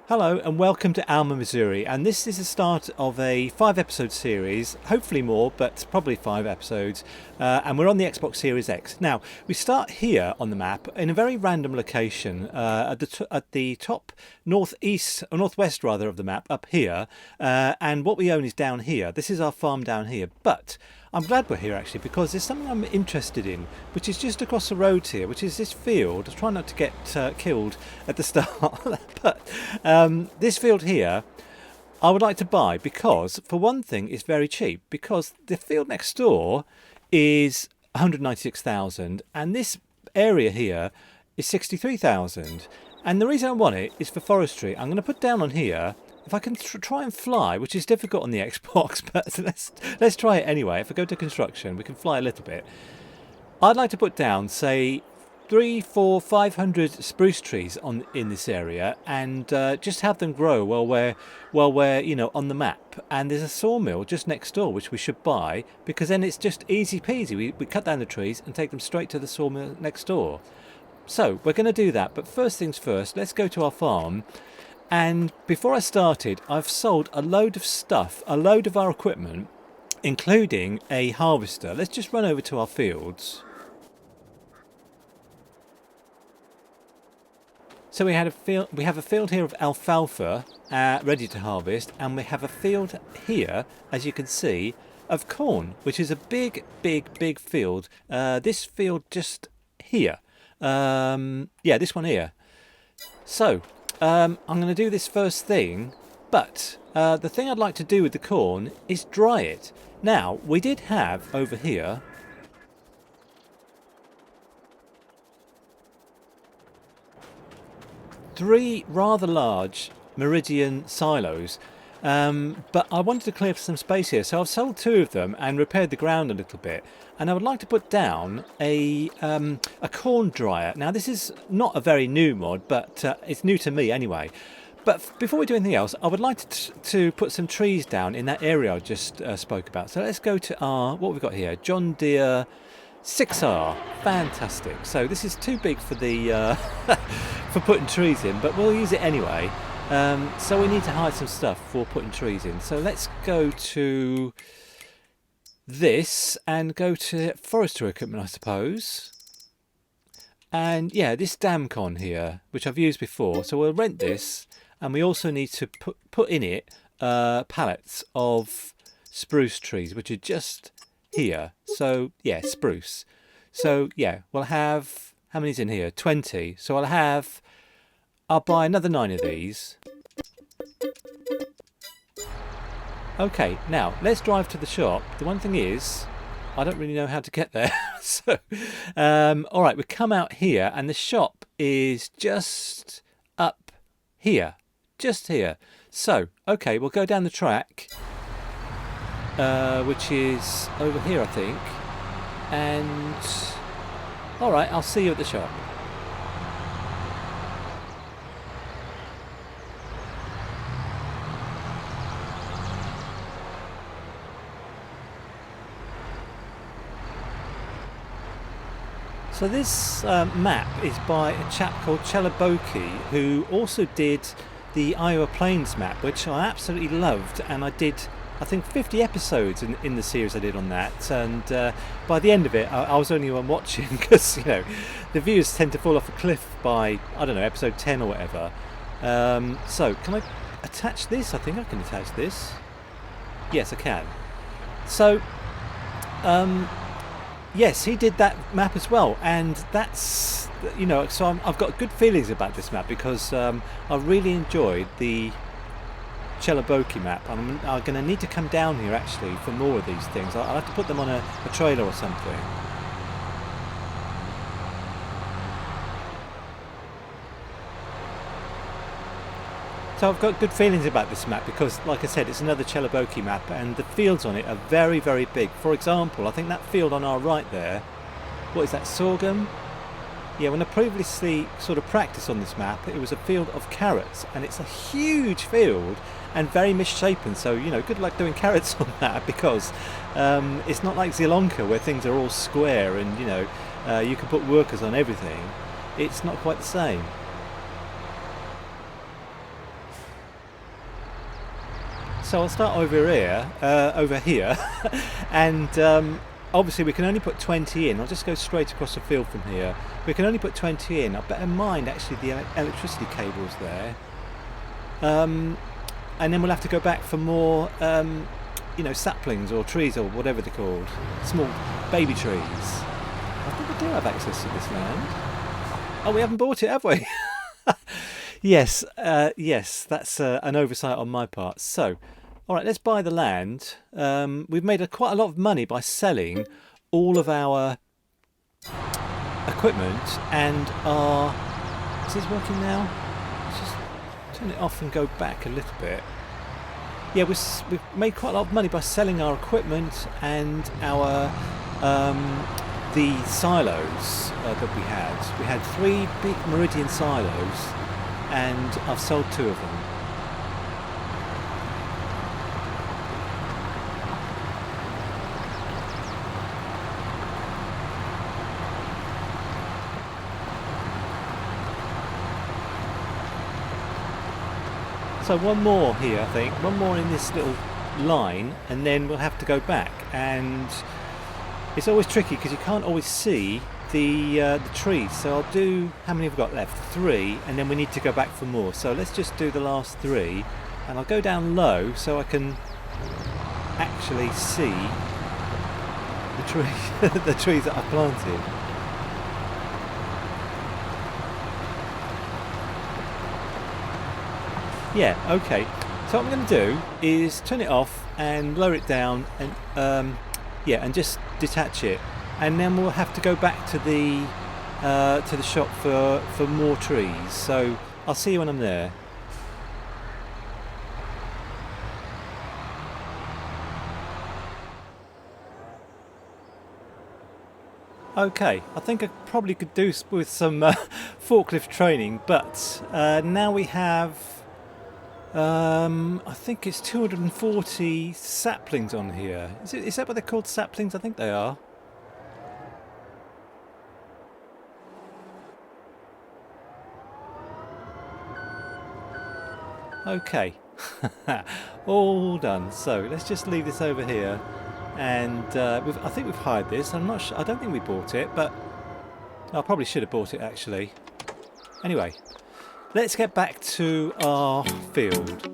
Hello and welcome to Alma, Missouri, and this is the start of a 5 episode series, hopefully more, but probably 5 episodes, and we're on the Xbox Series X. Now, we start here on the map in a very random location, at the top northeast, or northwest rather, of the map, up here, and what we own is down here. This is our farm down here, but I'm glad we're here actually because there's something I'm interested in, which is just across the road here, which is this field. I try not to get killed at the start, but this field here I would like to buy because, for one thing, it's very cheap because the field next door is 196,000 and this area here is 63,000. And the reason I want it is for forestry. I'm going to put down on here, if I can try and fly, which is difficult on the Xbox, but let's try it anyway. If I go to construction, we can fly a little bit. I'd like to put down, say, 300, 400, 500 spruce trees in this area, and just have them grow while we're on the map. And there's a sawmill just next door which we should buy, because then it's just easy peasy. We cut down the trees and take them straight to the sawmill next door. So we're going to do that, but first things first, let's go to our farm. And before I started, I've sold a load of stuff, a load of our equipment, including a harvester. Let's just run over to our fields. So we have a field here of alfalfa ready to harvest, and we have a field here, as you can see, of corn, which is a big field. This field just here. Yeah, this one here. So I'm going to do this first thing, but the thing I'd like to do with the corn is dry it. Now, we did have over here three rather large Meridian silos, but I wanted to clear some space here, so I've sold two of them and repaired the ground a little bit. And I would like to put down a corn dryer. Now, this is not a very new mod, but it's new to me anyway. But before we do anything else, I would like to put some trees down in that area I just spoke about. So let's go to our, what we've got here, John Deere 6R. Fantastic. So this is too big for the for putting trees in, but we'll use it anyway. So we need to hide some stuff for putting trees in. So let's go to this and go to forestry equipment, I suppose. And yeah, this Damcon here, which I've used before. So we'll rent this, and we also need to put in it pallets of spruce trees, which are just here. So yeah, spruce. So yeah, we'll have, how many's in here? 20. So I'll buy another 9 of these. Okay, now let's drive to the shop. The one thing is, I don't really know how to get there. So, all right, we come out here, and the shop is just up here, just here. So, okay, we'll go down the track, which is over here, I think. And all right, I'll see you at the shop. So this map is by a chap called Chelaboki, who also did the Iowa Plains map, which I absolutely loved, and I did, I think, 50 episodes in the series I did on that, and by the end of it I was only one watching because, you know, the views tend to fall off a cliff by, I don't know, episode 10 or whatever. So can I attach this? I think I can attach this. Yes, I can. So yes, he did that map as well, and that's, you know, so I've got good feelings about this map because I really enjoyed the Chelaboki map. I'm going to need to come down here actually for more of these things. I'll have to put them on a trailer or something. So I've got good feelings about this map because, like I said, it's another Chelaboki map, and the fields on it are very big. For example, I think that field on our right there, what is that, sorghum? Yeah, when I previously sort of practiced on this map, it was a field of carrots, and it's a huge field and very misshapen, so, you know, good luck doing carrots on that, because it's not like Sri Lanka where things are all square and, you know, you can put workers on everything. It's not quite the same. So I'll start over here, and obviously we can only put 20 in. I'll just go straight across the field from here. We can only put 20 in. I better mind actually the electricity cables there. And then we'll have to go back for more, you know, saplings or trees or whatever they're called. Small baby trees. I think we do have access to this land. Oh, we haven't bought it, have we? Yes, yes, that's an oversight on my part. So, all right, let's buy the land. We've made quite a lot of money by selling all of our equipment and our... Is this working now? Let's just turn it off and go back a little bit. Yeah, we've made quite a lot of money by selling our equipment and our the silos that we had. We had 3 big Meridian silos, and I've sold 2 of them. So one more here, I think. One more in this little line, and then we'll have to go back. And it's always tricky because you can't always see the trees. So I'll do, how many have we got left? 3, and then we need to go back for more. So let's just do the last 3, and I'll go down low so I can actually see the tree, the trees that I've planted. Yeah, okay. So what I'm going to do is turn it off and lower it down, and yeah, and just detach it, and then we'll have to go back to the shop for more trees. So I'll see you when I'm there. Okay, I think I probably could do with some forklift training, but now we have I think it's 240 saplings on here. Is that what they're called, saplings? I think they are. Okay, all done. So let's just leave this over here, and I think we've hired this. I'm not sure. I don't think we bought it, but I probably should have bought it actually. Anyway, let's get back to our field.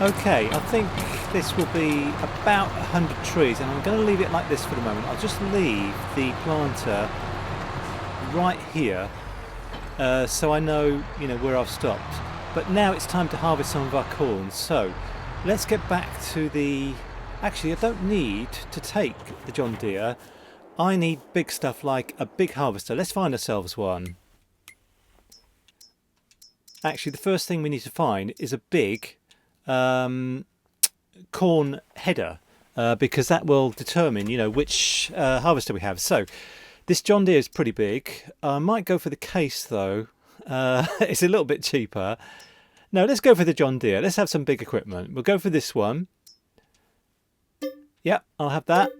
Okay, I think this will be about 100 trees, and I'm going to leave it like this for the moment. I'll just leave the planter right here so I know, you know, where I've stopped. But now it's time to harvest some of our corn. So let's get back to the... Actually, I don't need to take the John Deere. I need big stuff like a big harvester. Let's find ourselves one. Actually, the first thing we need to find is a big corn header, because that will determine, you know, which harvester we have. So this John Deere is pretty big. I might go for the case though. It's a little bit cheaper. No, let's go for the John Deere. Let's have some big equipment. We'll go for this one. Yep, I'll have that.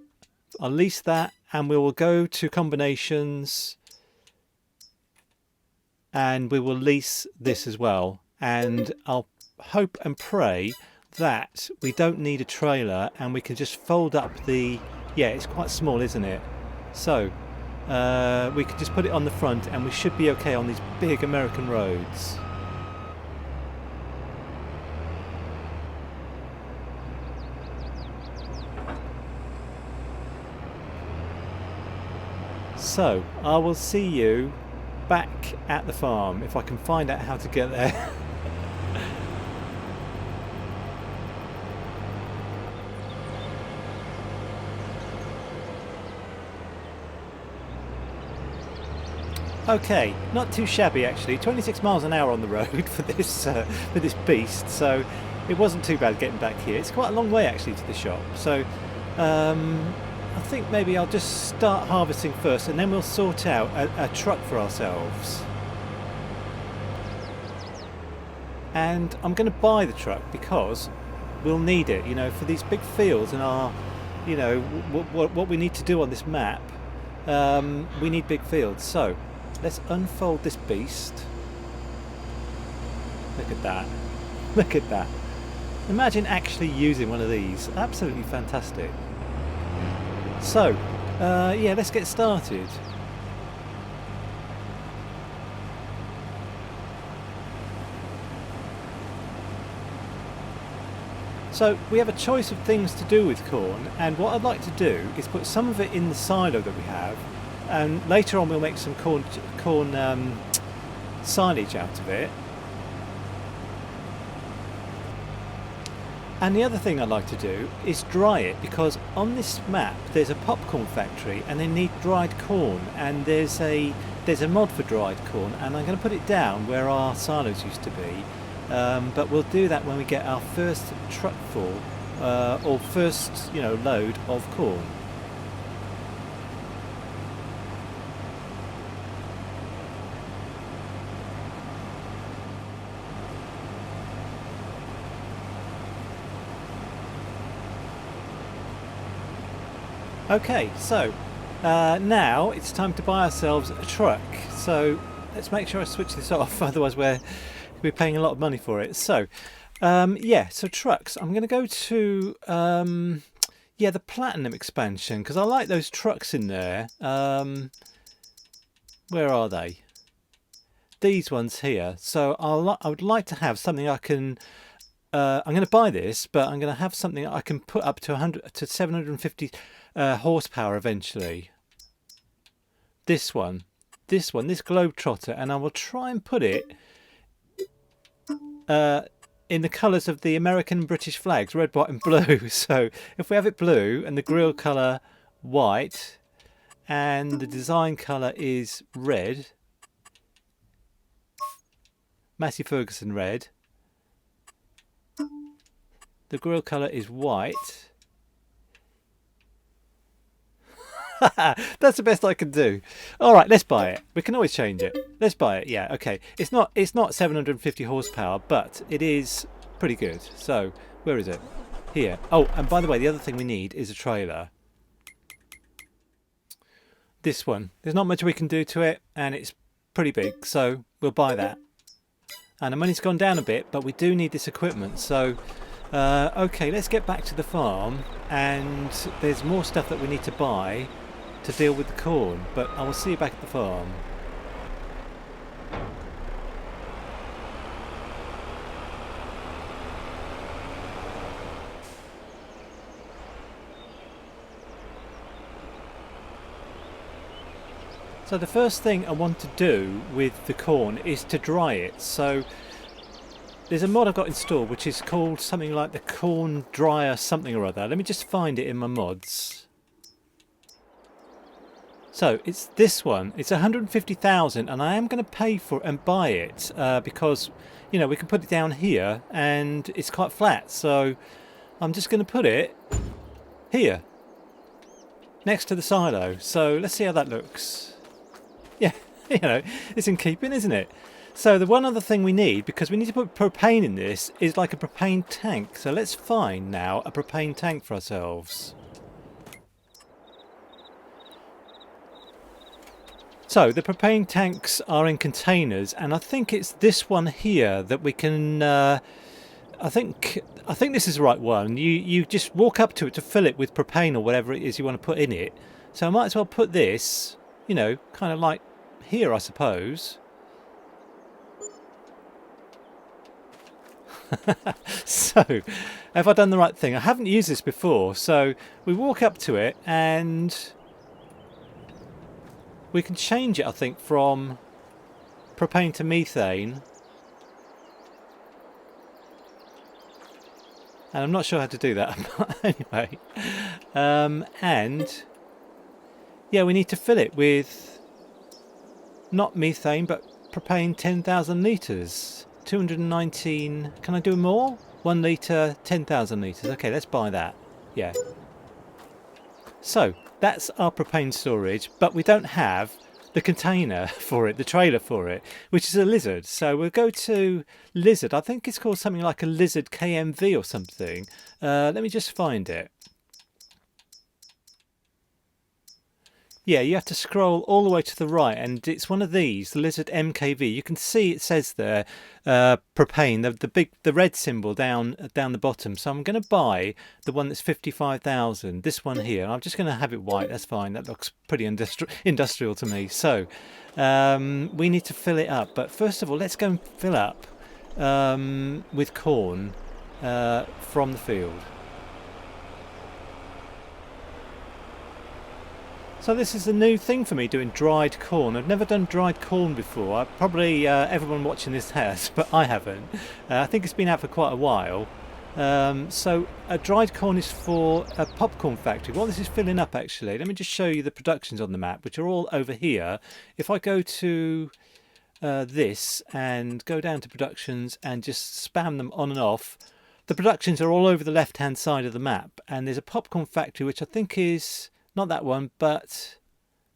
I'll lease that, and we will go to combinations, and we will lease this as well. And I'll hope and pray that we don't need a trailer, and we can just fold up the... Yeah, it's quite small, isn't it? So we can just put it on the front, and we should be okay on these big American roads. So I will see you back at the farm if I can find out how to get there. Okay, not too shabby actually. 26 miles an hour on the road for this beast, so it wasn't too bad getting back here. It's quite a long way actually to the shop, so I think maybe I'll just start harvesting first, and then we'll sort out a truck for ourselves. And I'm going to buy the truck because we'll need it, you know, for these big fields and our, you know, what we need to do on this map. We need big fields, so let's unfold this beast. Look at that. Look at that. Imagine actually using one of these. Absolutely fantastic. So, yeah, let's get started. So we have a choice of things to do with corn, and what I'd like to do is put some of it in the silo that we have, and later on we'll make some corn silage out of it. And the other thing I'd like to do is dry it, because on this map there's a popcorn factory and they need dried corn, and there's a mod for dried corn, and I'm going to put it down where our silos used to be. But we'll do that when we get our first truck full, or first, you know, load of corn. Okay, so now it's time to buy ourselves a truck. So let's make sure I switch this off, otherwise we're paying a lot of money for it. So yeah, so trucks. I'm going to go to yeah, the Platinum expansion, because I like those trucks in there. Where are they? These ones here. So I would like to have something I can. I'm going to buy this, but I'm going to have something I can put up to 100 to 750 horsepower eventually. This Globetrotter, and I will try and put it in the colours of the American and British flags, red, white and blue. So if we have it blue and the grille colour white and the design colour is red, Massey Ferguson red, the grille colour is white. That's the best I can do. All right, let's buy it. We can always change it. Let's buy it. Yeah, okay. It's not 750 horsepower, but it is pretty good. So where is it? Here. Oh, and by the way, the other thing we need is a trailer. This one. There's not much we can do to it, and it's pretty big, so we'll buy that. And the money's gone down a bit, but we do need this equipment. So okay, let's get back to the farm, and there's more stuff that we need to buy to deal with the corn, but I will see you back at the farm. So the first thing I want to do with the corn is to dry it. So there's a mod I've got installed which is called something like the corn dryer something or other. Let me just find it in my mods. So it's this one. It's 150,000, and I am going to pay for and buy it because, you know, we can put it down here and it's quite flat. So I'm just going to put it here next to the silo. So let's see how that looks. Yeah, you know, it's in keeping, isn't it? So the one other thing we need, because we need to put propane in this, is like a propane tank. So let's find now a propane tank for ourselves. So the propane tanks are in containers, and I think it's this one here that we can. I think this is the right one. You just walk up to it to fill it with propane or whatever it is you want to put in it. So I might as well put this, you know, kind of like here, I suppose. So, have I done the right thing? I haven't used this before, so we walk up to it and we can change it, I think, from propane to methane. And I'm not sure how to do that, but anyway. And yeah, we need to fill it with not methane, but propane 10,000 litres. 219. Can I do more? 1 litre, 10,000 litres. Okay, let's buy that. Yeah. So that's our propane storage, but we don't have the container for it, the trailer for it, which is a Lizard. So we'll go to Lizard. I think it's called something like a Lizard KMV or something. Let me just find it. Yeah, you have to scroll all the way to the right, and it's one of these, the Lizard MKV. You can see it says there, propane, the red symbol down the bottom. So I'm going to buy the one that's 55,000. This one here. I'm just going to have it white. That's fine. That looks pretty industrial to me. So we need to fill it up. But first of all, let's go and fill up with corn from the field. So this is a new thing for me, doing dried corn. I've never done dried corn before. Probably everyone watching this has, but I haven't. I think it's been out for quite a while. So dried corn is for a popcorn factory. What this is filling up, actually, let me just show you the productions on the map, which are all over here. If I go to this and go down to productions and just spam them on and off, the productions are all over the left hand side of the map, and there's a popcorn factory which I think is not that one, but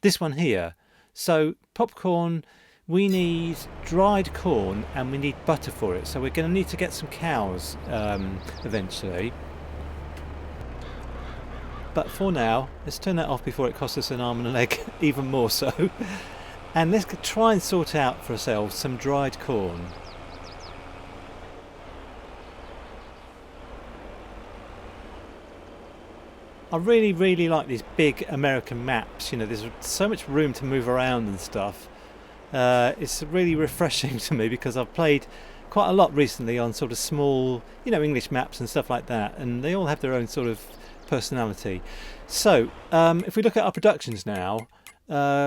this one here. So popcorn, we need dried corn and we need butter for it. So we're going to need to get some cows eventually. But for now, let's turn that off before it costs us an arm and a leg, even more so. And let's try and sort out for ourselves some dried corn. I really like these big American maps. You know, there's so much room to move around and stuff. It's really refreshing to me because I've played quite a lot recently on sort of small, you know, English maps and stuff like that, and they all have their own sort of personality. So if we look at our productions now,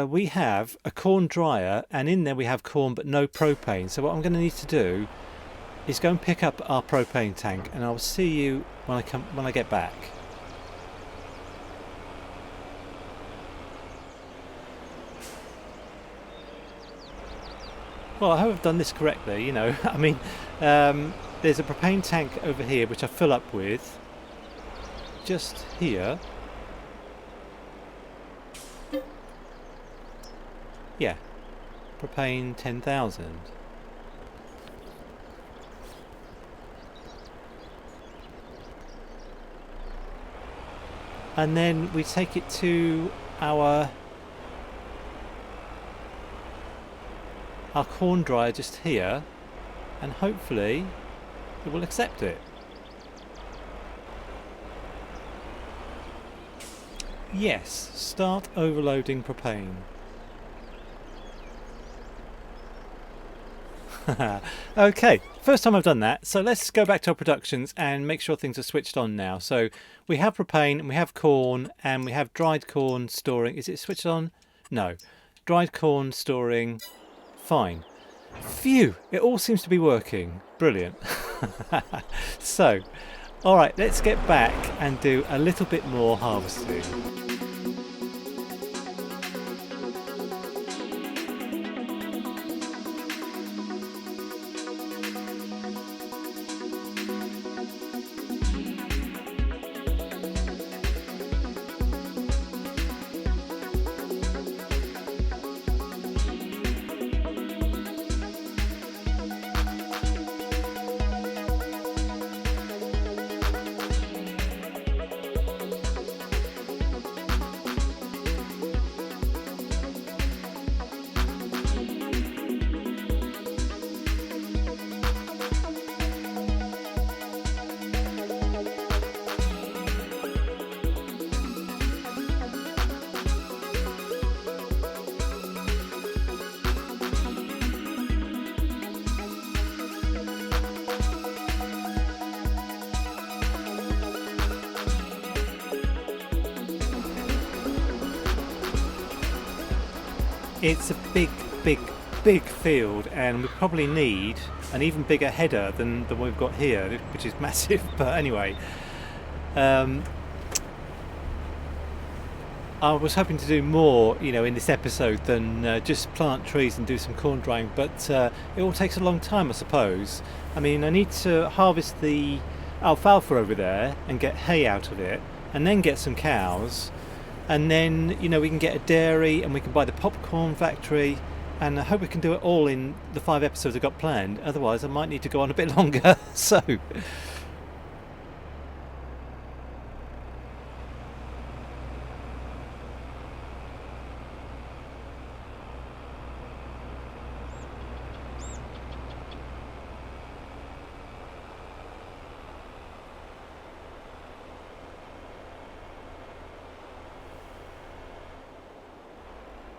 we have a corn dryer, and in there we have corn but no propane. So what I'm going to need to do is go and pick up our propane tank, and I'll see you when I get back. Well, I hope I've done this correctly, you know. I mean, there's a propane tank over here which I fill up with just here. Yeah, propane 10,000. And then we take it to our corn dryer just here, and hopefully it will accept it. Yes, start overloading propane. Okay, first time I've done that, so let's go back to our productions and make sure things are switched on now. So we have propane and we have corn and we have dried corn storing. Is it switched on? No. Dried corn storing. Fine. Phew, it all seems to be working. Brilliant. So, alright, let's get back and do a little bit more harvesting. it's a big field, and we probably need an even bigger header than the one we've got here, which is massive. But anyway, I was hoping to do more, in this episode than just plant trees and do some corn drying, but it all takes a long time, I suppose. I mean, I need to harvest the alfalfa over there and get hay out of it, and then get some cows, and then we can get a dairy and we can buy the popcorn factory, and I hope we can do it all in the 5 episodes I've got planned. Otherwise I might need to go on a bit longer. So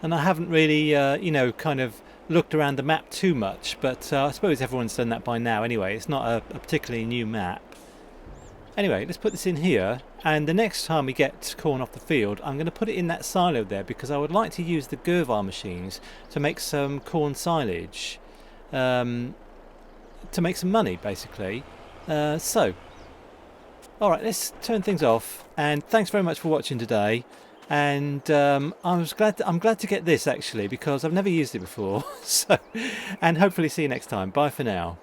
and I haven't really, kind of looked around the map too much, but I suppose everyone's done that by now anyway. It's not a particularly new map. Anyway, let's put this in here, and the next time we get corn off the field, I'm going to put it in that silo there, because I would like to use the Gervar machines to make some corn silage, to make some money, basically. Alright, let's turn things off, and thanks very much for watching today. And I'm glad to get this, actually, because I've never used it before. And hopefully see you next time. Bye for now.